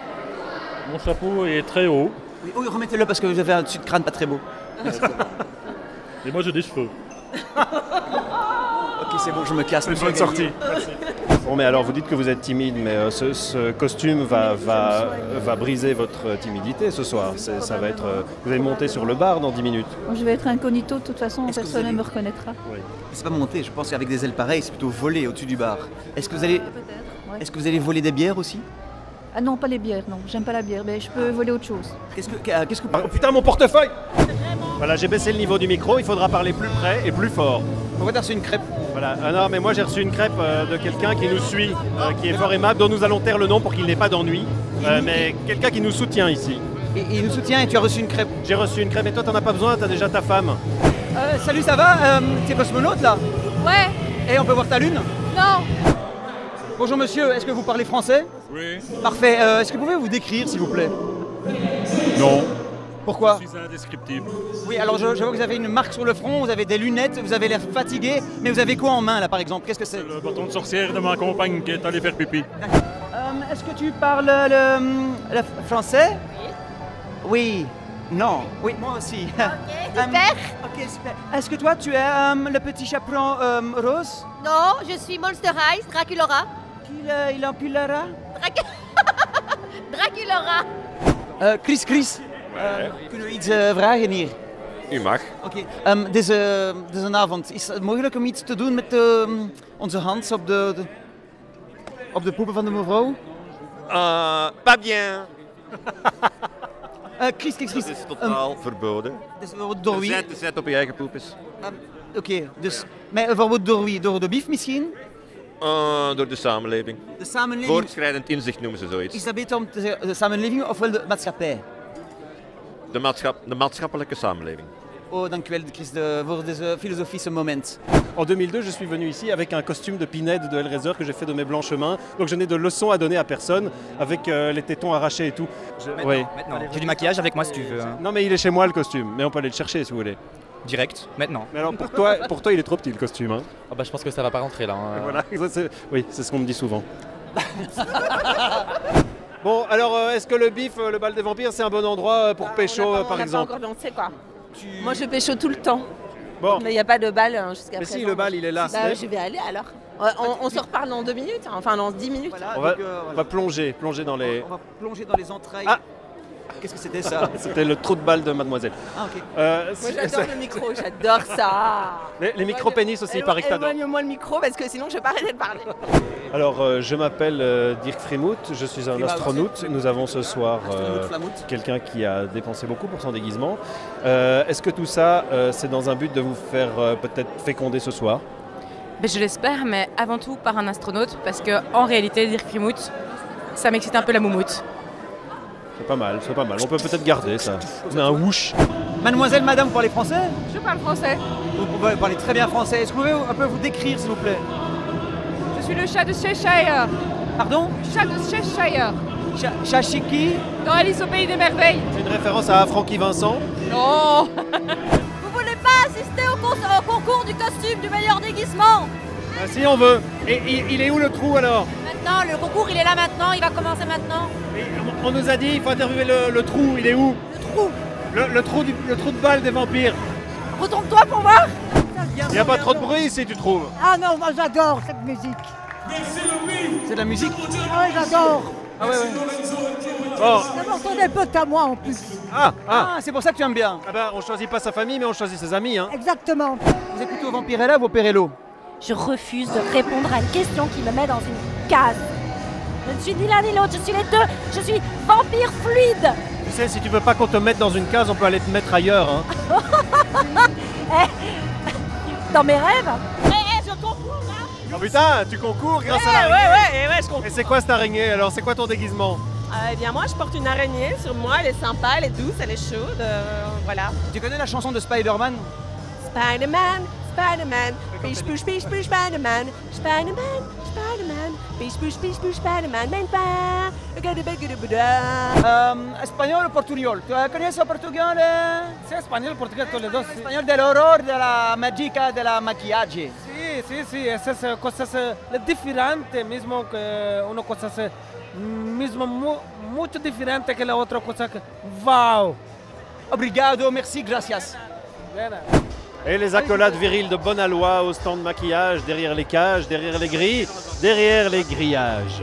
Mon chapeau est très haut. Oui, remettez-le parce que vous avez un dessus de crâne pas très beau. Et moi j'ai des cheveux. Ok, c'est bon, je me casse. C'est une bonne sortie. Merci. Bon, mais alors vous dites que vous êtes timide, mais ce costume va briser votre timidité ce soir. Ça va être, vous allez monter sur le bar dans 10 minutes. Je vais être incognito, de toute façon, personne ne me reconnaîtra. Oui. C'est pas monter, je pense qu'avec des ailes pareilles, c'est plutôt voler au-dessus du bar. Est-ce que vous allez... Ouais. Est-ce que vous allez voler des bières aussi? Ah non, pas les bières, non. J'aime pas la bière, mais je peux voler autre chose. Qu'est-ce que... Oh putain, mon portefeuille! Voilà, j'ai baissé le niveau du micro, il faudra parler plus près et plus fort. Pourquoi t'as reçu une crêpe? Voilà, non, mais moi j'ai reçu une crêpe de quelqu'un qui nous suit, qui est fort aimable, dont nous allons taire le nom pour qu'il n'ait pas d'ennui. Mais quelqu'un qui nous soutient ici. Et il nous soutient et tu as reçu une crêpe? J'ai reçu une crêpe et toi t'en as pas besoin, t'as déjà ta femme. Salut, ça va? T'es cosmonaute là? Ouais. Et on peut voir ta lune? Non. Bonjour monsieur, est-ce que vous parlez français? Oui. Parfait, est-ce que vous pouvez vous décrire s'il vous plaît? Non. Pourquoi? Je suis indescriptible. Oui, alors je vois que vous avez une marque sur le front, vous avez des lunettes, vous avez l'air fatigué, mais vous avez quoi en main là par exemple? Qu'est-ce que c'est? Le bâton de sorcière de ma compagne qui est allée faire pipi. Est-ce que tu parles le français? Oui. Non. Oui, moi aussi. Ok, super. Ok, super. Est-ce que toi tu es le petit chaperon rose? Non, je suis Monster High, Draculora. Il enculera? Draculora. Chris. Kunnen we iets vragen hier? U mag. Oké. Deze avond, is het mogelijk om iets te doen met onze Hans op de poepen van de mevrouw? Pas bien. Chris. Dat is totaal verboden. Dus door wie? Te zet op je eigen poepes. Oké, dus bijvoorbeeld door wie? Door de bief misschien? Door de samenleving. De samenleving? Voortschrijdend inzicht noemen ze zoiets. Is dat beter om te zeggen de samenleving of wel de maatschappij? De maatschappelijke samenleving. Oh, dankjewel Chris voor deze filosofische moment. En 2002, je suis venu ici avec un costume de Pinède de Hellraiser que j'ai fait de mes blancs chemins. Donc je n'ai de leçons à donner à personne avec les tétons arrachés et tout. Maintenant. J'ai du maquillage avec moi si tu veux. Non mais il est chez moi le costume, mais on peut aller le chercher si vous voulez. Direct, maintenant. Mais alors pour toi il est trop petit le costume. Hein. Ah bah, je pense que ça va pas rentrer là. Hein. Voilà, oui, c'est ce qu'on me dit souvent. Bon, alors est-ce que le bif, le bal des vampires, c'est un bon endroit pour pécho par exemple? On n'a pas encore lancé quoi. Moi je pécho tout le temps. Bon. Mais il n'y a pas de bal jusqu'à présent. Mais si, le bal il est là. Bah, je vais aller alors. On se reparle dans 2 minutes, enfin dans 10 minutes. Voilà, on va plonger dans les... On va plonger dans les entrailles. Ah. Qu'est-ce que c'était ça? C'était le trou de balle de mademoiselle. Ah ok. Moi j'adore le micro, j'adore ça. Les micro-pénis aussi, il paraît que t'adores. Éloigne-moi le micro parce que sinon je vais pas arrêter de parler. Alors, je m'appelle Dirk Frimouth, je suis un astronaute. Nous avons ce soir quelqu'un qui a dépensé beaucoup pour son déguisement. Est-ce que tout ça, c'est dans un but de vous faire peut-être féconder ce soir? Je l'espère, mais avant tout par un astronaute, parce que en réalité, Dirk Frimouth, ça m'excite un peu la moumoute. C'est pas mal, c'est pas mal. On peut peut-être garder ça. On a un whoosh. Mademoiselle, madame, vous parlez français? Je parle français. Vous pouvez parler très bien français. Est-ce que vous pouvez un peu vous décrire, s'il vous plaît? Je suis le chat de Cheshire. Pardon? Chat de Cheshire. Chachiki? Dans Alice au pays des merveilles. C'est une référence à Francky Vincent? Non. Vous voulez pas assister au concours du costume du meilleur déguisement? Ah, si on veut. Et il est où le trou alors? Maintenant, le concours il est là maintenant, il va commencer maintenant. Et on nous a dit il faut interviewer le trou, il est où? Le trou le trou de balle des vampires. Retourne-toi pour voir. Il n'y a pas trop de bruit ici, tu trouves? Ah non, moi j'adore cette musique. C'est de la musique? Ah oui, j'adore. Ah ouais. Bon. D'abord ton des potes à moi en plus. Ah, c'est pour ça que tu aimes bien. Ah ben, on choisit pas sa famille, mais on choisit ses amis. Hein. Exactement. Vous êtes plutôt Vampirella ou Perello? Je refuse de répondre à une question qui me met dans une case. Je ne suis ni l'un ni l'autre, je suis les deux. Je suis vampire fluide. Tu sais, si tu veux pas qu'on te mette dans une case, on peut aller te mettre ailleurs. Hein. Dans mes rêves. Je concours là. Oh putain, tu concours grâce à l'araignée. Ouais, je concours. Et c'est quoi cette araignée alors? C'est quoi ton déguisement? Eh bien moi je porte une araignée sur moi, elle est sympa, elle est douce, elle est chaude, voilà. Tu connais la chanson de Spider-Man? Spider-Man, Spider-Man, biche bouche Spider-Man, Spider-Man, Spider-Man, biche bouche Spider-Man, même pas. Español o portuñol. ¿Tú conoces el portuñol? Sí, español, portugués, todos los dos. Español del horror, de la mágica, de la maquillaje. Sí, esas cosas diferentes, mismo que una cosa mismo mucho diferente que la otra cosa. Wow. Obrigado, merci, gracias. Et les accolades viriles de Bonalois au stand de maquillage, derrière les cages, derrière les grilles, derrière les grillages.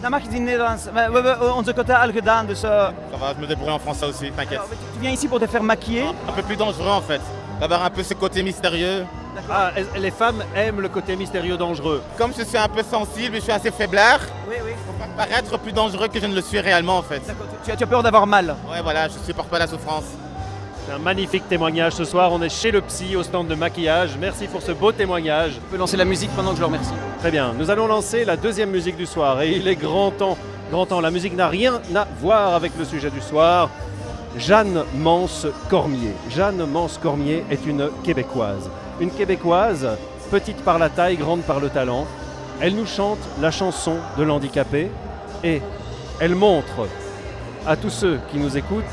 Dat mag je in Nederlands. We hebben onze quota al gedaan, dus... Ça va, je me débrouille en français aussi, t'inquiète. Tu viens ici pour te faire maquiller? Un peu plus dangereux en fait. D'avoir un peu ce côté mystérieux. Ah, les femmes aiment le côté mystérieux dangereux. Comme je suis un peu sensible et je suis assez faiblard, oui. Pour faire paraître plus dangereux que je ne le suis réellement en fait. Tu as peur d'avoir mal? Ouais, voilà, je supporte pas la souffrance. C'est un magnifique témoignage ce soir. On est chez le psy au stand de maquillage. Merci pour ce beau témoignage. Tu peux lancer la musique pendant que je le remercie. Très bien. Nous allons lancer la deuxième musique du soir. Et il est grand temps. La musique n'a rien à voir avec le sujet du soir. Jeanne Mance-Cormier. Jeanne Mance-Cormier est une Québécoise. Une Québécoise, petite par la taille, grande par le talent. Elle nous chante la chanson de l'handicapé. Et elle montre à tous ceux qui nous écoutent,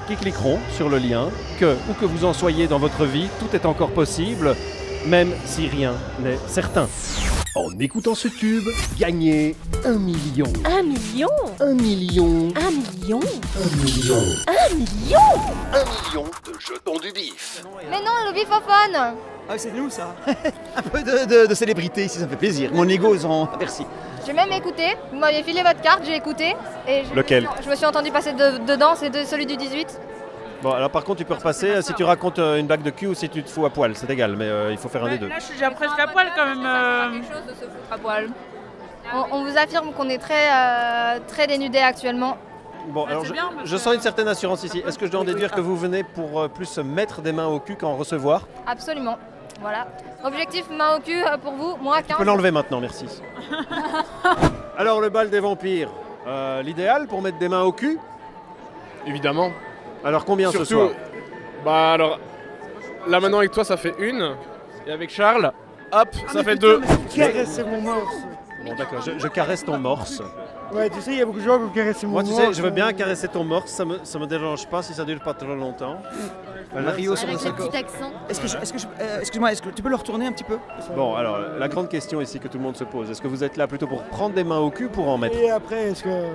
qui cliqueront sur le lien, que, où que vous en soyez dans votre vie, tout est encore possible, même si rien n'est certain. En écoutant ce tube, gagnez 1 million. 1 million? 1 million. 1 million? 1 million. 1 million? 1 million de jetons du bif. Mais non, le bifophone. Ah, c'est nous ça. Un peu de célébrité ici, ça me fait plaisir. Mon ego s'en aperçit. J'ai même écouté, vous m'aviez filé votre carte, j'ai écouté. Et lequel? Je me suis entendu passer de dedans, c'est celui du 18. Bon, alors par contre, tu peux repasser si tu racontes une blague de cul ou si tu te fous à poil, c'est égal, mais il faut faire un des deux. Là, je suis déjà presque à poil quand même. Quelque chose de se foutre à poil. On vous affirme qu'on est très dénudés actuellement. Bon, alors je sens une certaine assurance ici. Est-ce que je dois en déduire que vous venez pour plus mettre des mains au cul qu'en recevoir? Absolument. Voilà. Objectif main au cul pour vous, moi 15. Tu peux l'enlever maintenant, merci. Alors le bal des vampires, l'idéal pour mettre des mains au cul? Évidemment. Alors combien Surtout, ce soir? Bah alors, là maintenant avec toi ça fait 1, et avec Charles, hop, ça fait 2. Caresser mon morse. Bon d'accord, je caresse ton morse. Ouais, tu sais, il y a beaucoup de gens qui ont caressé mon Moi, morse. tu sais, je veux bien caresser ton morse, ça me dérange pas si ça dure pas trop longtemps. Mario sur le Avec le petit accent. Excuse-moi, est-ce que tu peux le retourner un petit peu? Bon, alors, la grande question ici que tout le monde se pose, est-ce que vous êtes là plutôt pour prendre des mains au cul ou pour en mettre? Et après, est-ce que...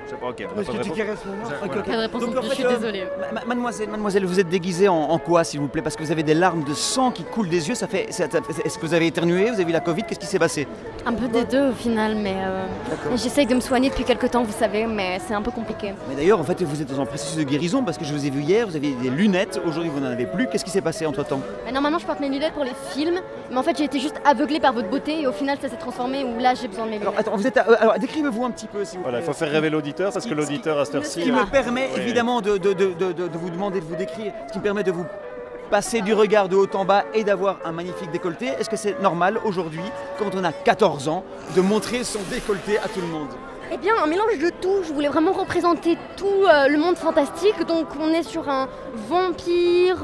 Je sais pas, ok. Est-ce que tu caresses mon morse? Ok. Pas de réponse, Donc, en je fait, suis désolée. Mademoiselle, vous êtes déguisée en quoi, s'il vous plaît? Parce que vous avez des larmes de sang qui coulent des yeux. Est-ce que vous avez éternué? Vous avez eu la Covid? Qu'est-ce qui s'est passé? Un peu des deux au final, mais j'essaye de me soigner depuis quelques temps, vous savez, mais c'est un peu compliqué. Mais d'ailleurs, en fait, vous êtes dans un processus de guérison parce que je vous ai vu hier, vous aviez des lunettes. Aujourd'hui, vous n'en avez plus. Qu'est-ce qui s'est passé entre-temps? Mais normalement, je porte mes lunettes pour les films, mais en fait, j'ai été juste aveuglée par votre beauté et au final, ça s'est transformé où là, j'ai besoin de mes lunettes. Alors, décrivez-vous un petit peu, s'il vous plaît. Voilà, il faut faire rêver l'auditeur parce que l'auditeur à cette heure-ci... Ce qui me permet évidemment de vous demander de vous décrire, ce qui me permet de vous passer du regard de haut en bas et d'avoir un magnifique décolleté. Est-ce que c'est normal aujourd'hui, quand on a 14 ans, de montrer son décolleté à tout le monde? Eh bien, un mélange de tout. Je voulais vraiment représenter tout le monde fantastique. Donc, on est sur un vampire...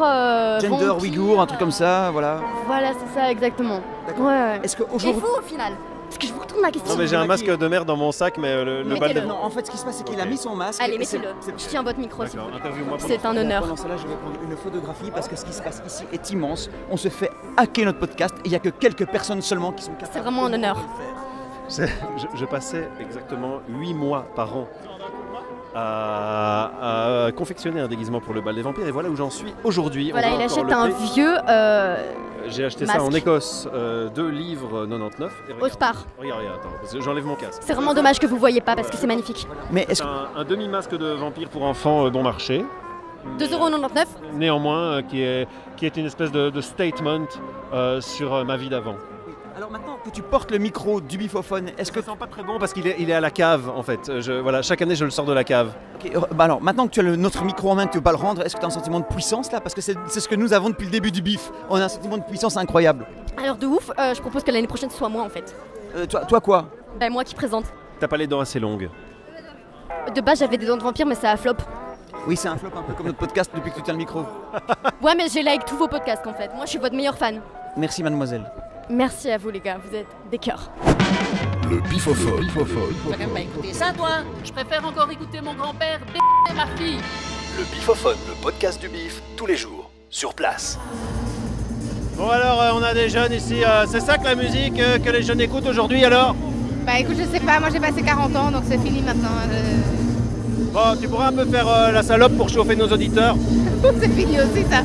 Gender ouïghour, un truc comme ça, voilà. Voilà, c'est ça, exactement. D'accord. Ouais. Est-ce que Et aujourd'hui... vous, au final? Parce que je vous retourne ma question. Non mais j'ai un masque de merde dans mon sac, mais le bal des... Non, en fait, ce qui se passe, c'est qu'il a mis son masque. Allez, mettez-le. Je tiens votre micro. D'accord, interview-moi. C'est un honneur. Pendant cela, je vais prendre une photographie parce que ce qui se passe ici est immense. On se fait hacker notre podcast et il n'y a que quelques personnes seulement qui sont capables. C'est vraiment un honneur. Je passais exactement 8 mois par an à confectionner un déguisement pour le bal des vampires et voilà où j'en suis aujourd'hui. Voilà, il achète un vieux j'ai acheté masque. ça en Écosse, 2 livres 99. Au Spar. Regarde, attends, parce que j'enlève mon casque. C'est vraiment dommage que vous voyez pas parce que c'est magnifique. Mais est-ce un demi-masque de vampire pour enfants bon marché. 2,99 €. Néanmoins, qui est une espèce de statement sur ma vie d'avant. Alors maintenant que tu portes le micro du bifophone, est-ce que... Je sens pas très bon parce qu'il est à la cave en fait. Voilà, chaque année je le sors de la cave. Ok, alors maintenant que tu as notre micro en main, que tu veux pas le rendre, est-ce que tu as un sentiment de puissance là? Parce que c'est ce que nous avons depuis le début du bif. On a un sentiment de puissance incroyable. Alors de ouf, je propose que l'année prochaine ce soit moi en fait. Toi quoi? Ben moi qui présente. T'as pas les dents assez longues. De base j'avais des dents de vampire mais ça a flop. Oui, c'est un flop un peu comme notre podcast depuis que tu tiens le micro. Ouais mais j'ai like tous vos podcasts en fait. Moi je suis votre meilleur fan. Merci mademoiselle. Merci à vous les gars, vous êtes des cœurs. Le bifophone. T'as même pas écouté ça toi? Je préfère encore écouter mon grand-père b***er ma fille. Le bifophone, le podcast du bif, tous les jours, sur place. Bon alors, on a des jeunes ici. C'est ça que la musique que les jeunes écoutent aujourd'hui alors? Bah écoute, je sais pas, moi j'ai passé 40 ans donc c'est fini maintenant. Bon, tu pourras un peu faire la salope pour chauffer nos auditeurs? C'est fini aussi ça.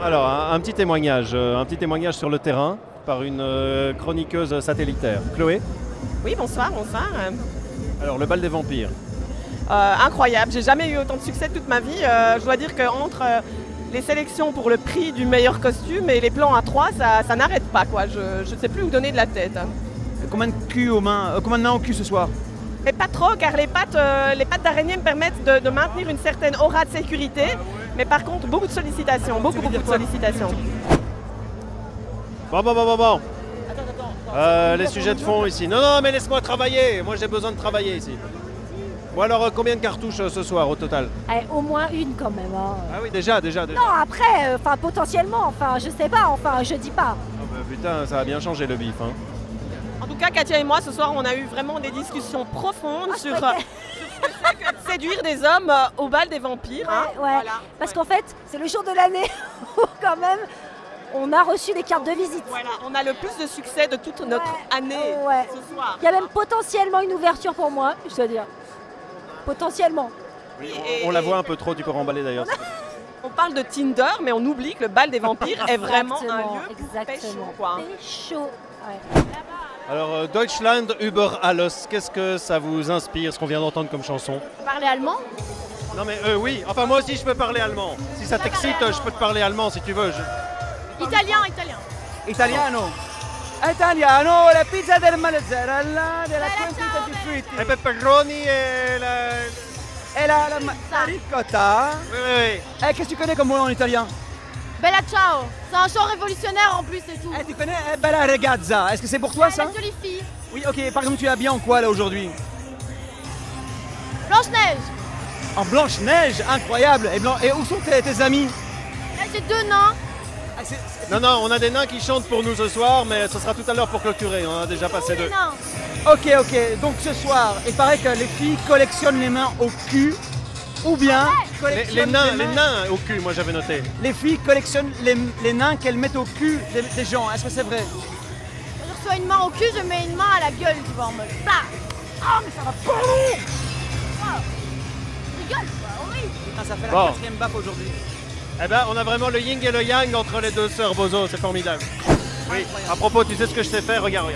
Alors, un petit témoignage sur le terrain par une chroniqueuse satellitaire. Chloé? Oui, bonsoir. Alors, le bal des vampires. Incroyable, j'ai jamais eu autant de succès toute ma vie. Je dois dire qu'entre les sélections pour le prix du meilleur costume et les plans à 3, ça n'arrête pas quoi. Je ne sais plus où donner de la tête. Combien de culs aux mains, combien de mains au cul ce soir? Mais pas trop, car les pattes d'araignée me permettent de maintenir une certaine aura de sécurité. Mais par contre, beaucoup de sollicitations, beaucoup de sollicitations. Bon. Les sujets de fond ici. Non, mais laisse-moi travailler. Moi, j'ai besoin de travailler ici. Bon, alors, combien de cartouches ce soir au total? Allez, au moins une quand même. Hein. Ah oui, déjà. Non, après, potentiellement, je sais pas, je dis pas. Oh, bah, putain, ça a bien changé le bif. Hein. En tout cas, Katia et moi, ce soir, on a eu vraiment des discussions profondes sur ce que c'est que de séduire des hommes au bal des vampires. Hein. Ouais, voilà. Parce qu'en fait, c'est le jour de l'année où quand même on a reçu des cartes de visite. Voilà, on a le plus de succès de toute notre année ce soir. Il y a même potentiellement une ouverture pour moi, je dois dire. Potentiellement. Oui, on la voit un peu trop, tu peux remballer d'ailleurs. On parle de Tinder, mais on oublie que le bal des vampires est vraiment un lieu pécho, quoi. Pécho, ouais. Alors, Deutschland über alles, qu'est-ce que ça vous inspire, ce qu'on vient d'entendre comme chanson? Vous parlez allemand? Non mais oui, enfin moi aussi je peux parler allemand. Si ça t'excite, je peux te parler allemand si tu veux. Italien. Italiano. Italiano, la pizza del mozzarella, della quantità di fritti. Les pepperoni et la... Et la ricotta. Oui. Qu'est-ce que tu connais comme mot en italien? Bella ciao. C'est un chant révolutionnaire en plus et tout. Tu connais Bella ragazza. Est-ce que c'est pour toi ça? La jolie fille. Oui, ok. Par exemple, tu es habillé en quoi là aujourd'hui? Blanche-Neige. En Blanche-Neige, incroyable. Et où sont tes amis? Là, j'ai 2 nains. Non, on a des nains qui chantent pour nous ce soir, mais ce sera tout à l'heure pour clôturer. On en a déjà passé 2. Ok. Donc ce soir, il paraît que les filles collectionnent les mains au cul, ou bien les nains au cul, moi j'avais noté. Les filles collectionnent les nains qu'elles mettent au cul des gens. Est-ce que c'est vrai? Je reçois une main au cul, je mets une main à la gueule, tu vois, en mode plah. Ah, mais ça va pas long. Rigole, quoi, horrible. Putain, ça fait la 4e baffe aujourd'hui. Eh ben, on a vraiment le yin et le yang entre les deux sœurs Bozo, c'est formidable. Oui, à propos, tu sais ce que je sais faire? Regarde.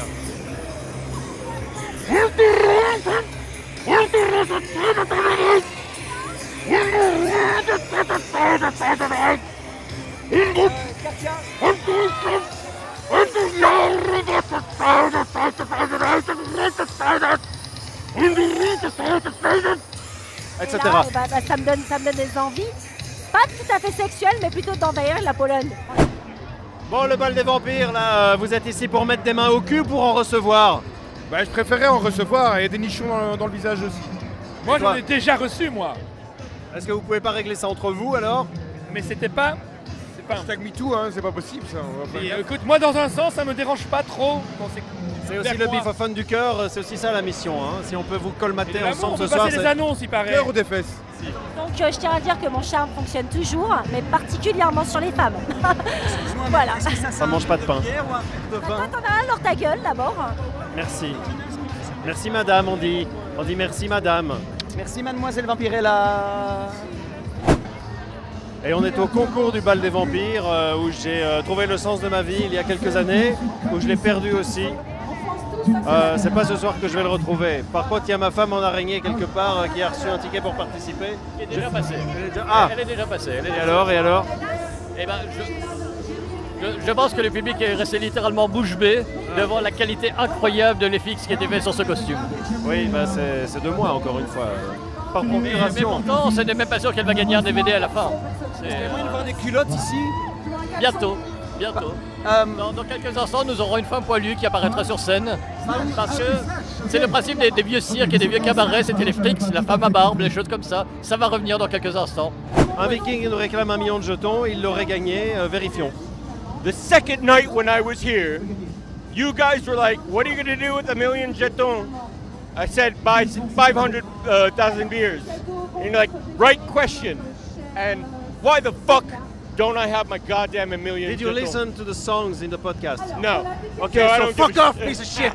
Etc. Là, ça me donne des envies. Pas tout à fait sexuelles, mais plutôt d'envahir la Pologne. Bon, le bal des vampires, là, vous êtes ici pour mettre des mains au cul ou pour en recevoir? Bah, je préférais en recevoir et des nichons dans le visage aussi. Moi, j'en ai déjà reçu, moi. Est-ce que vous pouvez pas régler ça entre vous, alors? Mais c'était pas... C'est pas hashtag MeToo, hein, c'est pas possible, ça. Écoute, moi, dans un sens, ça me dérange pas trop. C'est aussi le bifophone du cœur, c'est aussi ça la mission. Hein. Si on peut vous colmater ensemble ce soir. On peut passer les annonces, il paraît. Cœur ou des fesses? Donc je tiens à dire que mon charme fonctionne toujours, mais particulièrement sur les femmes. Voilà. Ça mange pas de pain. T'en as un dans ta gueule d'abord. Merci. Merci madame, on dit merci madame. Merci mademoiselle Vampirella. Et on est au concours du bal des vampires où j'ai trouvé le sens de ma vie il y a quelques années, où je l'ai perdu aussi. C'est pas ce soir que je vais le retrouver. Par contre, il y a ma femme en araignée quelque part qui a reçu un ticket pour participer. Qui est déjà passée. Elle est déjà passée. Et alors Eh ben, je pense que le public est resté littéralement bouche bée devant la qualité incroyable de l'effix qui était fait sur ce costume. Oui, bah c'est de moi encore une fois. Par Mais pourtant, ce n'est même pas sûr qu'elle va gagner un DVD à la fin. Est-ce qu'il y a moyen de voir des culottes ici? Bientôt. Dans quelques instants, nous aurons une femme poilue qui apparaîtra sur scène. Parce que c'est le principe des vieux cirques et des vieux cabarets, c'était les frics, la femme à barbe, les choses comme ça. Ça va revenir dans quelques instants. Un viking nous réclame 1 million de jetons, il l'aurait gagné, vérifions. The second night when I was here, you guys were like, what are you going to do with 1 million jetons? I said, buy 500,000 beers. And you're like, right question. And why the fuck don't I have my goddamn 1 million Did you listen to the songs in the podcast? No. Okay, so fuck off, piece of shit.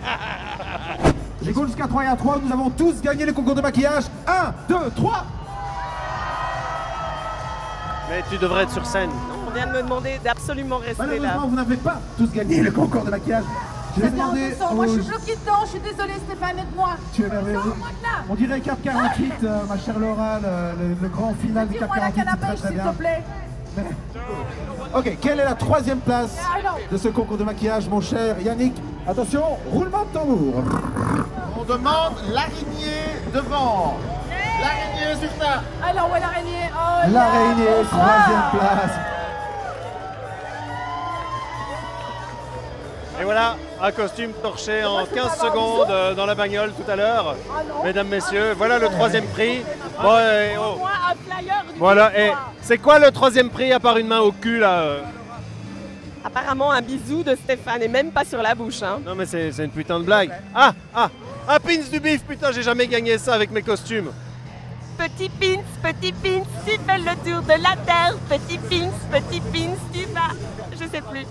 Les goals jusqu'à 3 et à 3, nous avons tous gagné le concours de maquillage. 1, 2, 3. Mais tu devrais être sur scène. On vient de me demander d'absolument rester là. Malheureusement, vous n'avez pas tous gagné le concours de maquillage. Je vais demander Moi, je suis bloquée dedans, je suis désolée, Stéphane, aide-moi. Tu es merveilleux. On dirait Cap 48, ma chère Laura, le grand final du Cap 48. Très bien. S'il te plaît. Ok, quelle est la 3e place de ce concours de maquillage, mon cher Yannick? Attention, roulement de tambour. On demande l'araignée devant. L'araignée sur ça. Alors, ouais, l'araignée. Oh, L'araignée, 3e place. Et voilà, un costume torché en 15 secondes dans la bagnole tout à l'heure. Mesdames, messieurs, voilà le 3e prix. Bon, voilà, et c'est quoi le 3e prix à part une main au cul là? Apparemment un bisou de Stéphane et même pas sur la bouche. Hein. Non mais c'est une putain de blague. Ah, un pins du bif, putain, j'ai jamais gagné ça avec mes costumes. Petit pins, tu fais le tour de la terre. Petit pins, tu vas... Je sais plus.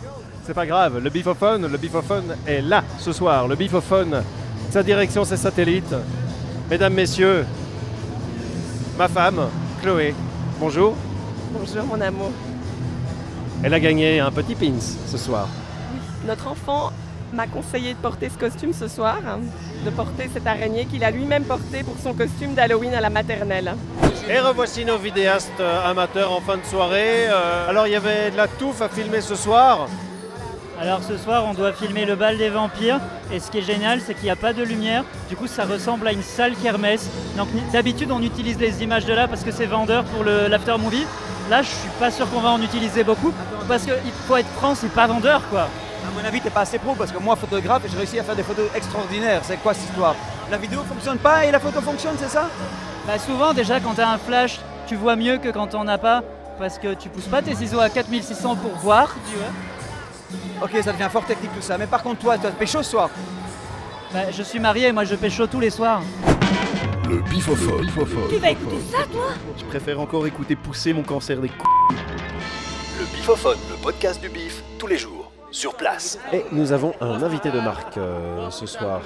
C'est pas grave, le bifophone est là ce soir. Le bifophone, sa direction, ses satellites. Mesdames, messieurs, ma femme, Chloé, bonjour. Bonjour mon amour. Elle a gagné un petit pins ce soir. Notre enfant m'a conseillé de porter ce costume ce soir, hein, de porter cette araignée qu'il a lui-même porté pour son costume d'Halloween à la maternelle. Et revoici nos vidéastes amateurs en fin de soirée. Alors il y avait de la touffe à filmer ce soir. Alors ce soir on doit filmer le bal des vampires et ce qui est génial c'est qu'il n'y a pas de lumière, du coup ça ressemble à une salle kermesse. Donc d'habitude on utilise les images de là parce que c'est vendeur pour l'after movie. Là je suis pas sûr qu'on va en utiliser beaucoup parce qu'il faut être franc, c'est pas vendeur quoi. À mon avis t'es pas assez pro parce que moi photographe j'ai réussi à faire des photos extraordinaires. C'est quoi cette histoire? La vidéo fonctionne pas et la photo fonctionne, c'est ça? Bah souvent déjà quand tu as un flash tu vois mieux que quand on as pas parce que tu pousses pas tes ciseaux à 4600 pour voir, tu vois. Ok, ça devient fort technique tout ça, mais par contre toi, tu as pécho ce soir? Bah, je suis marié, moi je pécho tous les soirs. Le bifophone. Tu vas écouter ça toi? Je préfère encore écouter pousser mon cancer des couilles. Le bifophone, le podcast du bif, tous les jours, sur place. Et nous avons un invité de marque ce soir.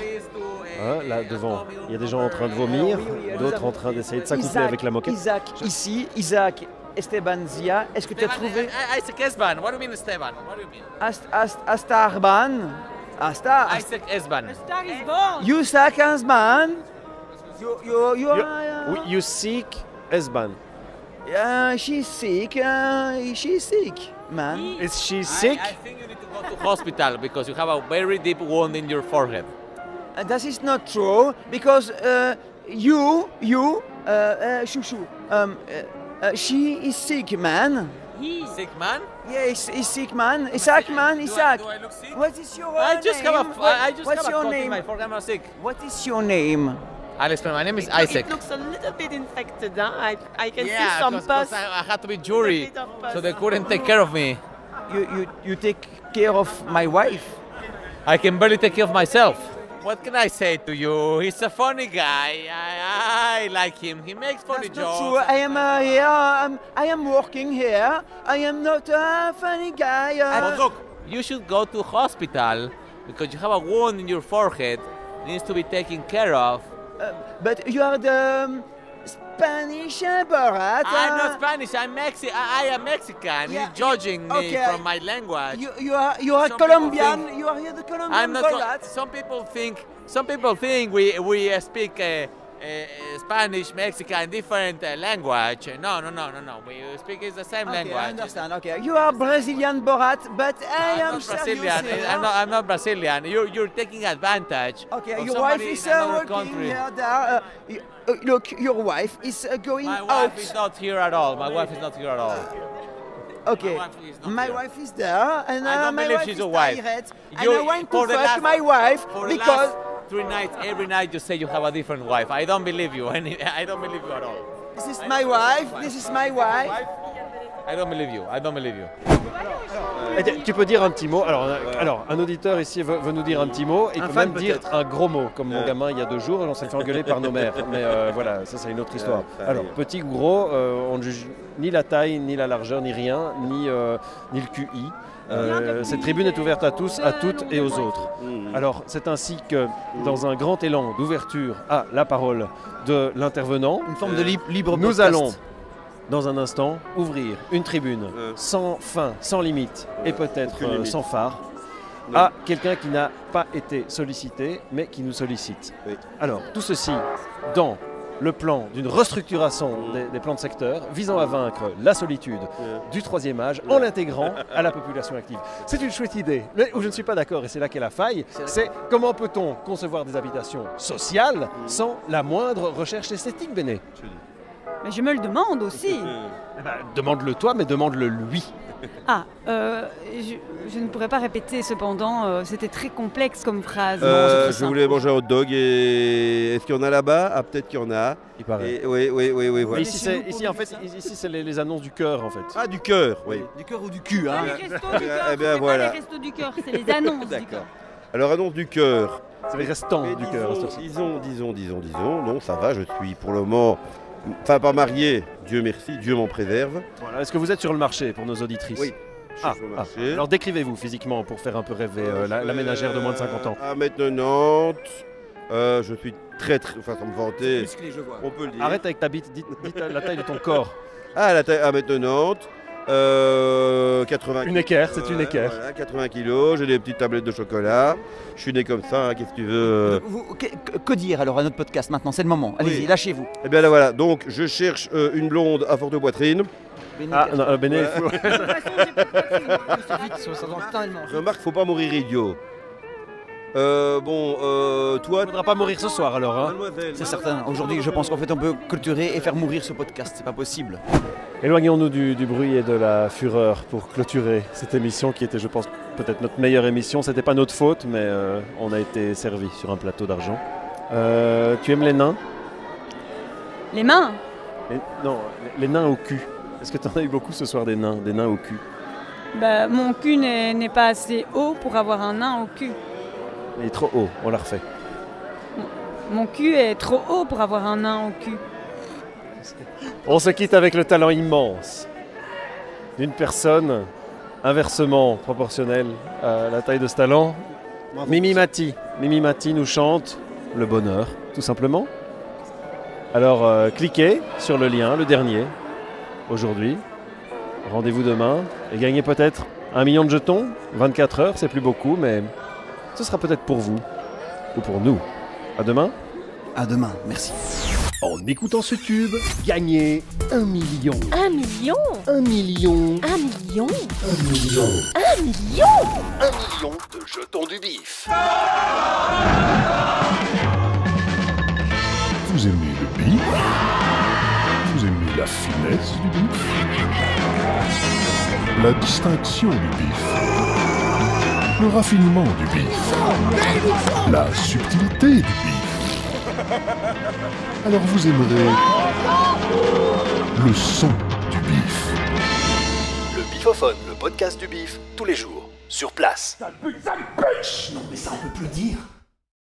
Hein, là devant, il y a des gens en train de vomir, d'autres en train d'essayer de s'accoupler avec la moquette. Isaac, ici, Isaac Esteban Zia, est-ce que tu as trouvé... Isaac Esban, what do you mean Esteban? What do you mean? Astarban? Isaac Esban. Star is born. You suck Asban? You seek Esban. She's sick, man. Is she sick? I think you need to go to hospital because you have a very deep wound in your forehead. That is not true, because Shushu, she is sick, man. Sick man? Yeah, he's sick, man. Isaac, man, Isaac. Do I look sick? What is your I just name? What's your name? I forgot I'm sick. What is your name? I'll explain. My name is Isaac. It looks a little bit infected, huh? I can see Yeah, some because pus. I had to be jury, so they couldn't take care of me. You take care of my wife? I can barely take care of myself. What can I say to you? He's a funny guy. I like him. He makes funny That's jokes. not true. I am here. I am working here. I am not a funny guy. But look, you should go to hospital because you have a wound in your forehead. It needs to be taken care of. But you are the Spanish Borat. I'm not Spanish. I'm Mexican. I am Mexican. Yeah, He's judging me okay, from my language. You are Some Colombian. people think- You are here the Colombian I'm not. Borat. Some people think we speak Spanish, Mexican, different language. No. We speak is the same Okay, language. I understand. Okay, you are Brazilian Borat, but I am not serious Brazilian. here. I'm not Brazilian. You're taking advantage. Okay, of your wife somebody is in another working country. here. There. Look, your wife is going My out. wife is not here at all. My wife is not here at all. Okay, my wife is there, and I don't my believe wife she's is your wife. tired, and You- I want for to the fuck last- my wife For the because. last 3 nights, every night you say you have a different wife. I don't believe you. I don't believe you at all. This is my wife. This is my wife. I don't believe you. I don't believe you. Tu peux dire un petit mot. Alors, un auditeur ici veut nous dire un petit mot. Il Un peut fan, même dire peut-être. un gros mot, comme mon gamin il y a 2 jours, et on s'est fait engueuler par nos mères. Mais voilà, ça c'est une autre histoire. Alors, petit ou gros, on ne juge ni la taille, ni la largeur, ni rien, ni le QI. Cette tribune est ouverte à tous, à toutes et aux autres. Alors, c'est ainsi que, dans un grand élan d'ouverture à la parole de l'intervenant, Une forme de libre nous podcast. allons, dans un instant, ouvrir une tribune sans fin, sans limite et peut-être sans phare à quelqu'un qui n'a pas été sollicité, mais qui nous sollicite. Alors, tout ceci dans le plan d'une restructuration des plans de secteur visant à vaincre la solitude du 3e âge en l'intégrant à la population active. C'est une chouette idée, mais où je ne suis pas d'accord, et c'est là qu'est la faille, c'est comment peut-on concevoir des habitations sociales sans la moindre recherche esthétique, Béné? Mais je me le demande aussi. Demande-le toi, mais demande-le lui. Ah, je ne pourrais pas répéter cependant, c'était très complexe comme phrase. Je voulais manger un hot dog et est-ce qu'il y en a là-bas? Ah, peut-être qu'il y en a. Il paraît. Oui, voilà. Ici, en fait, c'est les annonces du cœur, en fait. Ah, du cœur, oui. Du cœur ou du cul, hein. Les restos du cœur, Eh bien, c'est voilà. pas les restos du cœur, c'est les annonces du cœur. D'accord. Alors, annonce du cœur. C'est les restants du cœur. Disons. Non, ça va, je suis pour le moment... Enfin, pas marié, Dieu merci, Dieu m'en préserve. Voilà. Est-ce que vous êtes sur le marché pour nos auditrices? Oui. Je suis sur le marché. Alors décrivez-vous physiquement pour faire un peu rêver la ménagère de moins de 50 ans. 1m90, je suis très, enfin sans me vanter, Musclé, je vois. on peut le dire. Arrête avec ta bite, dites la taille de ton corps. Ah, la taille 1m90, 80 Une équerre, c'est une équerre. Voilà, 80 kilos, j'ai des petites tablettes de chocolat. Je suis né comme ça, hein, qu'est-ce que tu veux Que dire alors à notre podcast maintenant? C'est le moment. Allez-y, lâchez-vous. Eh bien là voilà, donc je cherche une blonde à forte poitrine. Ah non, Béné, il faut... Remarque, faut pas mourir idiot. Toi... Il faudra pas mourir ce soir alors. Hein. C'est certain. Aujourd'hui, je pense qu'en fait, on peut clôturer et faire mourir ce podcast. C'est pas possible. Éloignons-nous du bruit et de la fureur pour clôturer cette émission qui était, je pense, peut-être notre meilleure émission. C'était pas notre faute, mais on a été servi sur un plateau d'argent. Tu aimes les nains? Les mains? Non, les nains au cul. Est-ce que tu en as eu beaucoup ce soir des nains au cul? Bah, mon cul n'est pas assez haut pour avoir un nain au cul. Il est trop haut, on la refait. Mon cul est trop haut pour avoir un nain au cul. On se quitte avec le talent immense d'une personne inversement proportionnelle à la taille de ce talent. Mimi Mati. Mimi Mati nous chante le bonheur, tout simplement. Alors cliquez sur le lien, le dernier, aujourd'hui. Rendez-vous demain et gagnez peut-être 1 million de jetons. 24 heures, c'est plus beaucoup, mais ce sera peut-être pour vous ou pour nous. À demain. À demain, merci. En écoutant ce tube, gagnez 1 million. 1 million 1 million. 1 million 1 million. 1 million 1 million de jetons du bif. Vous aimez le bif? Vous aimez la finesse du bif? La distinction du bif? Le raffinement du bif? La subtilité du bif? Alors vous aimerez le son du bif. Le Bifophone, le podcast du bif, tous les jours, sur place. Non mais ça on peut plus dire.